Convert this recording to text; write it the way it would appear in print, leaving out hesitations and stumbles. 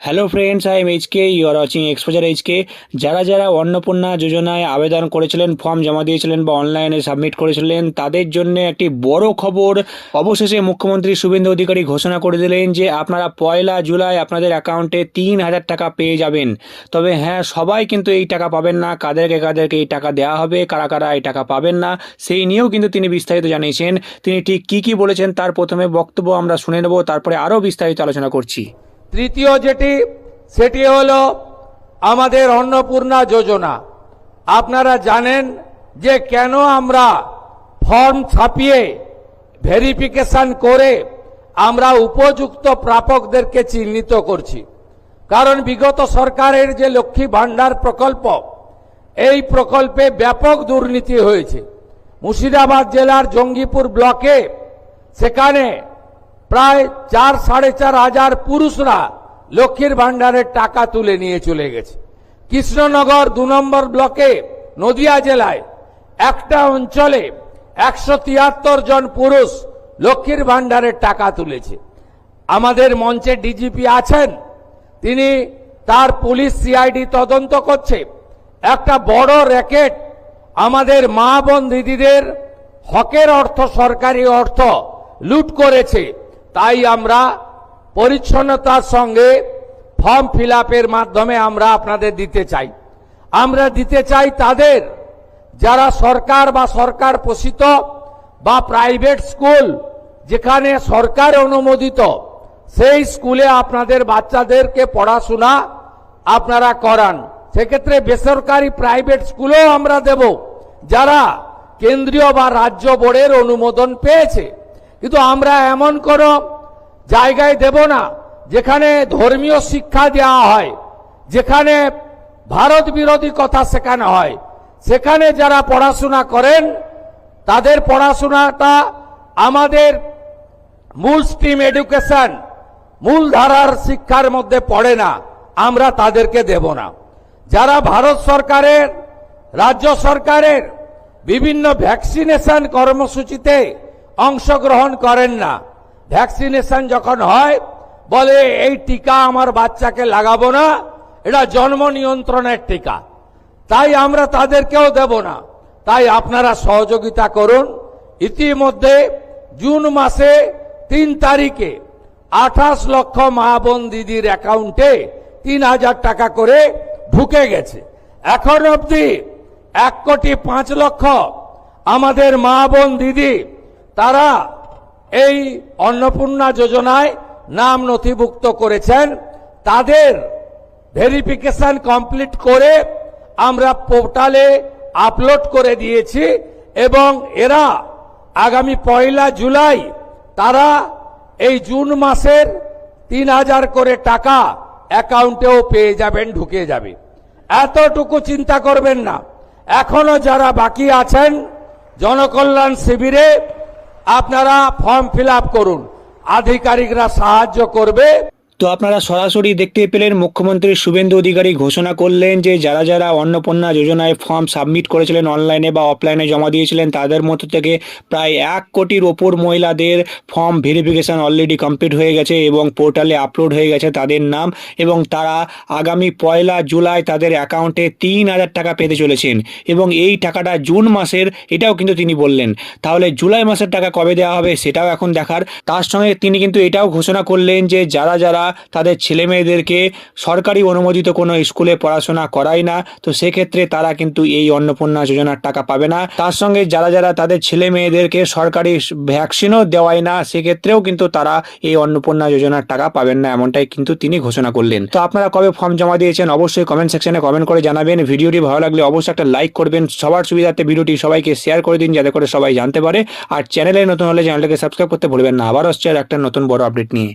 Hello friends, I am HK, you are watching exposure HK. যারা যারা অন্নপূর্ণা যোজনায় আবেদন করেছিলেন, ফর্ম জমা দিয়েছিলেন বা অনলাইনে সাবমিট করেছিলেন, তাদের জন্য একটি বড় খবর। অবশেষে মুখ্যমন্ত্রী শুভেন্দু অধিকারী ঘোষণা করে দিলেন যে আপনারা 1 জুলাই আপনাদের অ্যাকাউন্টে 3,000 টাকা পেয়ে যাবেন। তবে হ্যাঁ, সবাই কিন্তু এই টাকা পাবেন না। কাদেরকে কাদেরকে এই টাকা দেওয়া হবে, কারা কারা এই টাকা পাবেন না, সেই নিয়েও কিন্তু তিনি বিস্তারিত জানিয়েছেন। তিনি ঠিক কী বলেছেন তার প্রথমে বক্তব্য আমরা শুনে নেব, তারপরে আরও বিস্তারিত আলোচনা করছি। তৃতীয় সেটি হলো আমাদের অন্নপূর্ণা যোজনা। আপনারা জানেন যে কেন আমরা ফর্ম ছাপিয়ে ভেরিফিকেশন করে আমরা উপযুক্ত প্রাপকদেরকে চিহ্নিত করছি। কারণ বিগত সরকারের যে লক্ষ্মী ভাণ্ডার প্রকল্প, এই প্রকল্পে ব্যাপক দুর্নীতি হয়েছে। মুর্শিদাবাদ জেলার জঙ্গিপুর ব্লকে সেখানে প্রায় 4-4.5 হাজার পুরুষরা লক্ষ্মীর ভাণ্ডারের টাকা তুলে নিয়ে চলে গেছে। কৃষ্ণনগর 2 নম্বর ব্লকে নদিয়া জেলায় একটা অঞ্চলে 173 জন পুরুষ লক্ষ্মীর ভাণ্ডারের টাকা তুলেছে। আমাদের মঞ্চে ডিজিপি আছেন, তিনি তার পুলিশ সিআইডি তদন্ত করছে। একটা বড় র্যাকেট আমাদের মা বোন দিদিদের হকের অর্থ, সরকারি অর্থ লুট করেছে। তাই আমরা পরিচ্ছন্নতার সঙ্গে ফর্ম ফিল আপের মাধ্যমে আমরা আপনাদের দিতে চাই। আমরা দিতে চাই তাদের যারা সরকার বা সরকার পোষিত বা প্রাইভেট স্কুল যেখানে সরকার অনুমোদিত, সেই স্কুলে আপনাদের বাচ্চাদেরকে পড়াশোনা আপনারা করান। সেক্ষেত্রে বেসরকারি প্রাইভেট স্কুলেও আমরা দেব যারা কেন্দ্রীয় বা রাজ্য বোর্ডের অনুমোদন পেয়েছে। কিন্তু আমরা এমন কোনো জায়গায় দেব না যেখানে ধর্মীয় শিক্ষা দেওয়া হয়, যেখানে ভারত বিরোধী কথা শেখানো হয়। সেখানে যারা পড়াশোনা করেন তাদের পড়াশোনাটা আমাদের মূল স্ট্রিম এডুকেশন, মূল ধারার শিক্ষার মধ্যে পড়ে না, আমরা তাদেরকে দেব না। যারা ভারত সরকারের, রাজ্য সরকারের বিভিন্ন ভ্যাকসিনেশন কর্মসূচিতে অংশগ্রহণ করেন না, ভ্যাকসিনেশন যখন হয় বলে এই টিকা আমার বাচ্চাকে লাগাবো না, এটা জন্ম নিয়ন্ত্রণের টিকা, তাই আমরা তাদেরকেও দেব না। তাই আপনারা সহযোগিতা করুন। ইতিমধ্যে জুন মাসে 3 তারিখে 28 লক্ষ মা বোন দিদির অ্যাকাউন্টে 3,000 টাকা করে ঢুকে গেছে। এখন অবধি 1,05,00,000 আমাদের মা বোন দিদি তারা এই অন্নপূর্ণা যোজনায় নাম নথিভুক্ত করেছেন। তাদের ভেরিফিকেশন কমপ্লিট করে আমরা পোর্টালে আপলোড করে দিয়েছি এবং এরা আগামী 1 জুলাই তারা এই জুন মাসের 3,000 করে টাকা অ্যাকাউন্টেও পেয়ে যাবেন, ঢুকে যাবে। এতটুকু চিন্তা করবেন না। এখনো যারা বাকি আছেন জনকল্যাণ শিবিরে আপনারা ফর্ম ফিল আপ করুন, আধিকারিকরা সাহায্য করবে। তো আপনারা সরাসরি দেখতে পেলেন মুখ্যমন্ত্রী শুভেন্দু অধিকারী ঘোষণা করলেন যে যারা যারা অন্নপূর্ণা যোজনায় ফর্ম সাবমিট করেছিলেন, অনলাইনে বা অফলাইনে জমা দিয়েছিলেন, তাদের মধ্য থেকে প্রায় 1 কোটির ওপর মহিলাদের ফর্ম ভেরিফিকেশন অলরেডি কমপ্লিট হয়ে গেছে এবং পোর্টালে আপলোড হয়ে গেছে তাদের নাম, এবং তারা আগামী 1 জুলাই তাদের অ্যাকাউন্টে 3,000 টাকা পেতে চলেছেন। এবং এই টাকাটা জুন মাসের, এটাও কিন্তু তিনি বললেন। তাহলে জুলাই মাসের টাকা কবে দেওয়া হবে সেটাও এখন দেখার। তার সঙ্গে তিনি কিন্তু এটাও ঘোষণা করলেন যে যারা যারা তাদের ছেলে মেয়েদেরকে সরকারি অনুমোদিত কোনো স্কুলে পড়াশোনা করায় না, তো সেক্ষেত্রে তারা কিন্তু এই অন্নপূর্ণা যোজনার টাকা পাবে না। তার সঙ্গে যারা যারা তাদের ছেলে মেয়েদেরকে সরকারি ভ্যাকসিনও দেওয়ায় না, সেক্ষেত্রেও কিন্তু তারা এই অন্নপূর্ণা যোজনার টাকা পাবেন না, এমনটাই কিন্তু তিনি ঘোষণা করলেন। তো আপনারা কবে ফর্ম জমা দিয়েছেন অবশ্যই কমেন্ট সেকশনে কমেন্ট করে জানাবেন। ভিডিওটি ভালো লাগলে অবশ্যই একটা লাইক করবেন। সবার সুবিধার্থে ভিডিওটি সবাইকে শেয়ার করে দিন যাতে করে সবাই জানতে পারে। আর চ্যানেলে নতুন হলে চ্যানেলটাকে সাবস্ক্রাইব করতে ভুলবেন না। আবার আসছে একটা নতুন বড় আপডেট নিয়ে।